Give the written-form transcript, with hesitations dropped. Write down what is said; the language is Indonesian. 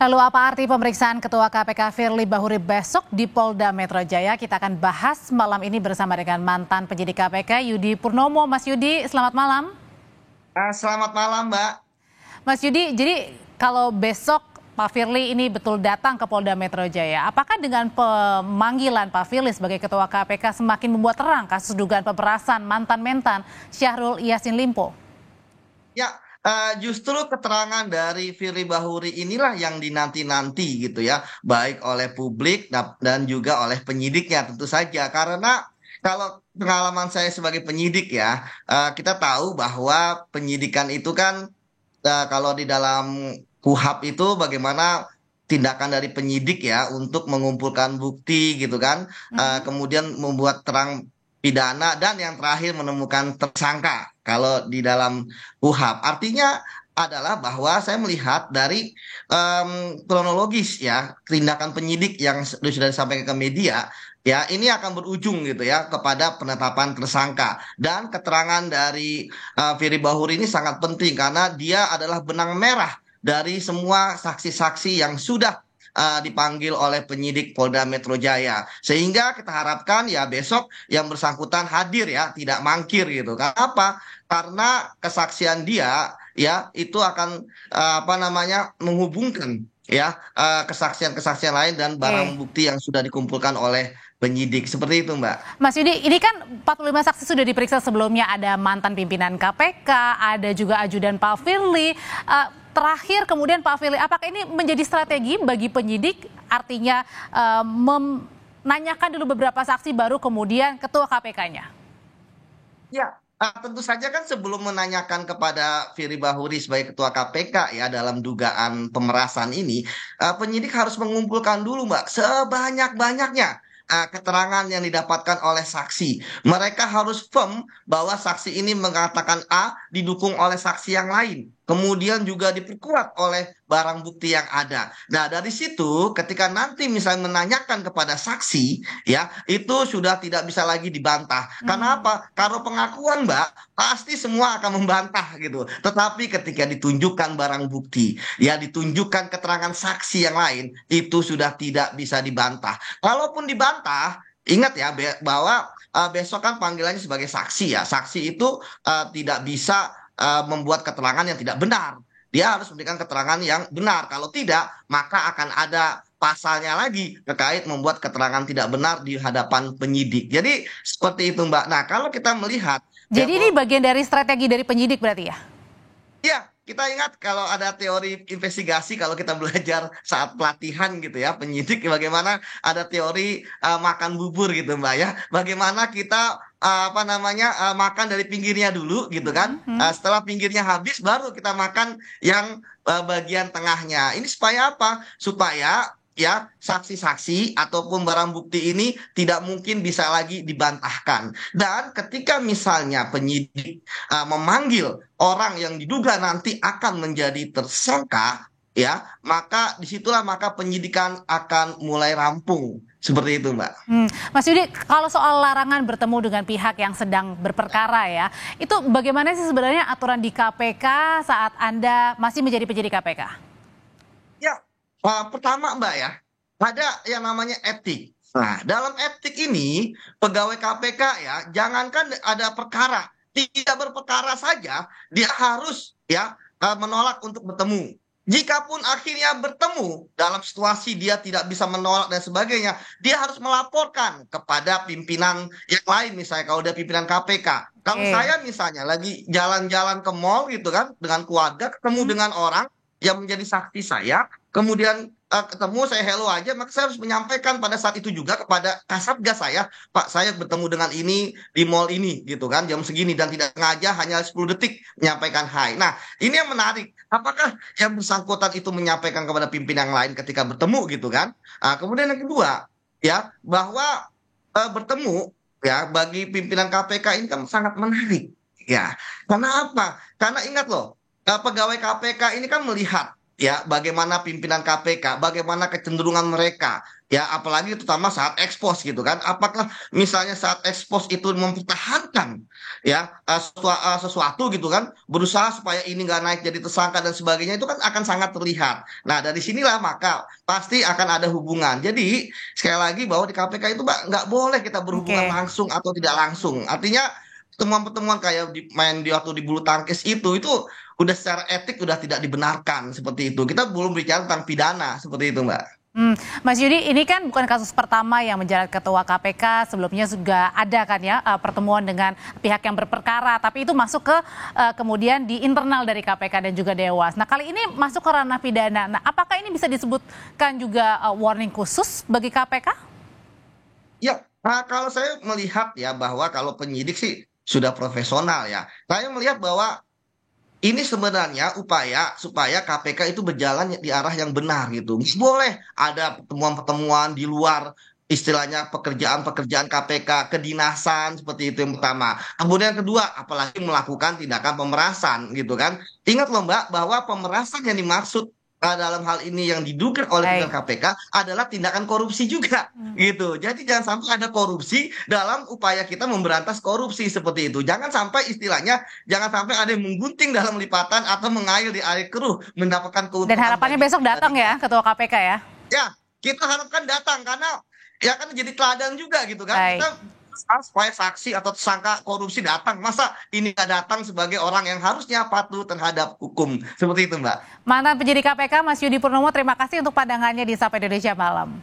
Lalu apa arti pemeriksaan Ketua KPK Firly Bahuri besok di Polda Metro Jaya? Kita akan bahas malam ini bersama dengan mantan penyidik KPK Yudi Purnomo. Mas Yudi, selamat malam. Selamat malam, Mbak. Mas Yudi, jadi kalau besok Pak Firly ini betul datang ke Polda Metro Jaya, apakah dengan pemanggilan Pak Firly sebagai Ketua KPK semakin membuat terang kasus dugaan pemerasan mantan mentan Syahrul Yassin Limpo? Ya, justru keterangan dari Firly Bahuri inilah yang dinanti-nanti gitu ya, baik oleh publik dan juga oleh penyidiknya tentu saja. Karena kalau pengalaman saya sebagai penyidik ya, kita tahu bahwa penyidikan itu kan kalau di dalam KUHP itu bagaimana tindakan dari penyidik ya untuk mengumpulkan bukti gitu kan, kemudian membuat terang pidana dan yang terakhir menemukan tersangka kalau di dalam KUHP. Artinya adalah bahwa saya melihat dari kronologis ya tindakan penyidik yang sudah disampaikan ke media ya ini akan berujung gitu ya kepada penetapan tersangka dan keterangan dari Firly Bahuri ini sangat penting karena dia adalah benang merah dari semua saksi-saksi yang sudah dipanggil oleh penyidik Polda Metro Jaya. Sehingga kita harapkan ya besok yang bersangkutan hadir ya, tidak mangkir gitu. Kenapa? Karena kesaksian dia ya itu akan apa namanya menghubungkan ya kesaksian-kesaksian lain dan barang bukti yang sudah dikumpulkan oleh penyidik. Seperti itu, Mbak. Mas Yudi, ini kan 45 saksi sudah diperiksa sebelumnya, ada mantan pimpinan KPK, ada juga ajudan Pak Firly. Terakhir kemudian Pak Firly, apakah ini menjadi strategi bagi penyidik? Artinya menanyakan dulu beberapa saksi baru kemudian ketua KPK-nya? Ya, tentu saja kan sebelum menanyakan kepada Firly Bahuri sebagai ketua KPK ya dalam dugaan pemerasan ini, penyidik harus mengumpulkan dulu Mbak sebanyak-banyaknya keterangan yang didapatkan oleh saksi. Mereka harus firm bahwa saksi ini mengatakan A didukung oleh saksi yang lain. Kemudian juga diperkuat oleh barang bukti yang ada. Nah, dari situ ketika nanti misalnya menanyakan kepada saksi, ya, itu sudah tidak bisa lagi dibantah. Karena apa? Kalau pengakuan, Mbak, pasti semua akan membantah gitu. Tetapi ketika ditunjukkan barang bukti, ya ditunjukkan keterangan saksi yang lain, itu sudah tidak bisa dibantah. Kalaupun dibantah, ingat ya bahwa besok kan panggilannya sebagai saksi ya. Saksi itu tidak bisa membuat keterangan yang tidak benar. Dia harus memberikan keterangan yang benar. Kalau tidak, maka akan ada pasalnya lagi terkait membuat keterangan tidak benar di hadapan penyidik. Jadi seperti itu, Mbak. Nah, kalau kita melihat, jadi ini bagian dari strategi dari penyidik berarti ya? Ya, kita ingat kalau ada teori investigasi kalau kita belajar saat pelatihan gitu ya penyidik bagaimana ada teori makan bubur gitu Mbak ya. Bagaimana kita apa namanya makan dari pinggirnya dulu gitu kan. Setelah pinggirnya habis baru kita makan yang bagian tengahnya. Ini supaya apa? Supaya ya saksi-saksi ataupun barang bukti ini tidak mungkin bisa lagi dibantahkan. Dan ketika misalnya penyidik memanggil orang yang diduga nanti akan menjadi tersangka, ya, maka disitulah maka penyidikan akan mulai rampung. Seperti itu, Mbak. Mas Yudi, kalau soal larangan bertemu dengan pihak yang sedang berperkara ya, itu bagaimana sih sebenarnya aturan di KPK saat Anda masih menjadi penyidik KPK? Ya, pertama Mbak ya, ada yang namanya etik. Nah, dalam etik ini, pegawai KPK ya, jangankan ada perkara, tidak berperkara saja, dia harus ya menolak untuk bertemu. Jikapun akhirnya bertemu dalam situasi dia tidak bisa menolak dan sebagainya, dia harus melaporkan kepada pimpinan yang lain misalnya kalau dia pimpinan KPK. Kalau saya misalnya lagi jalan-jalan ke mall gitu kan dengan keluarga ketemu dengan orang yang menjadi saksi saya, kemudian ketemu saya hello aja, maka saya harus menyampaikan pada saat itu juga kepada Kasatgas saya, Pak saya bertemu dengan ini di mall ini gitu kan jam segini dan tidak sengaja hanya 10 detik menyampaikan hai. Nah ini yang menarik, apakah yang bersangkutan itu menyampaikan kepada pimpinan yang lain ketika bertemu gitu kan. Kemudian yang kedua ya bahwa bertemu ya bagi pimpinan KPK ini kan sangat menarik ya. Karena apa? Karena ingat loh pegawai KPK ini kan melihat ya bagaimana pimpinan KPK, bagaimana kecenderungan mereka, ya apalagi terutama saat ekspos gitu kan. Apakah misalnya saat ekspos itu mempertahankan ya sesuatu gitu kan, berusaha supaya ini nggak naik jadi tersangka dan sebagainya itu kan akan sangat terlihat. Nah dari sinilah maka pasti akan ada hubungan. Jadi sekali lagi bahwa di KPK itu Mbak, nggak boleh kita berhubungan Oke. langsung atau tidak langsung. Artinya pertemuan-pertemuan kayak main di waktu di bulu tangkis itu udah secara etik udah tidak dibenarkan seperti itu. Kita belum bicara tentang pidana seperti itu, Mbak. Hmm, Mas Yudi, ini kan bukan kasus pertama yang menjerat ketua KPK, sebelumnya juga ada kan ya pertemuan dengan pihak yang berperkara, tapi itu masuk ke kemudian di internal dari KPK dan juga Dewas. Nah kali ini masuk ke ranah pidana. Nah apakah ini bisa disebutkan juga warning khusus bagi KPK? Ya, kalau saya melihat ya bahwa kalau penyidik sih sudah profesional ya. Saya melihat bahwa ini sebenarnya upaya supaya KPK itu berjalan di arah yang benar gitu. Nggak boleh ada pertemuan-pertemuan di luar istilahnya pekerjaan-pekerjaan KPK, kedinasan seperti itu yang pertama. Kemudian yang kedua, apalagi melakukan tindakan pemerasan gitu kan. Ingat loh Mbak, bahwa pemerasan yang dimaksud dalam hal ini yang diduga oleh pimpinan Baik. KPK adalah tindakan korupsi juga gitu. Jadi jangan sampai ada korupsi dalam upaya kita memberantas korupsi seperti itu. Jangan sampai istilahnya jangan sampai ada yang menggunting dalam lipatan atau mengail di air keruh mendapatkan Dan keuntungan harapannya bagi besok datang pribadinya. ya ketua KPK ya? Ya, kita harapkan datang karena ya kan jadi teladan juga gitu kan. Baik. Kita supaya saksi atau tersangka korupsi datang. Masa ini nggak datang sebagai orang yang harusnya patuh terhadap hukum. Seperti itu, Mbak. Mantan penyidik KPK Mas Yudi Purnomo, terima kasih untuk pandangannya di Sapa Indonesia Malam.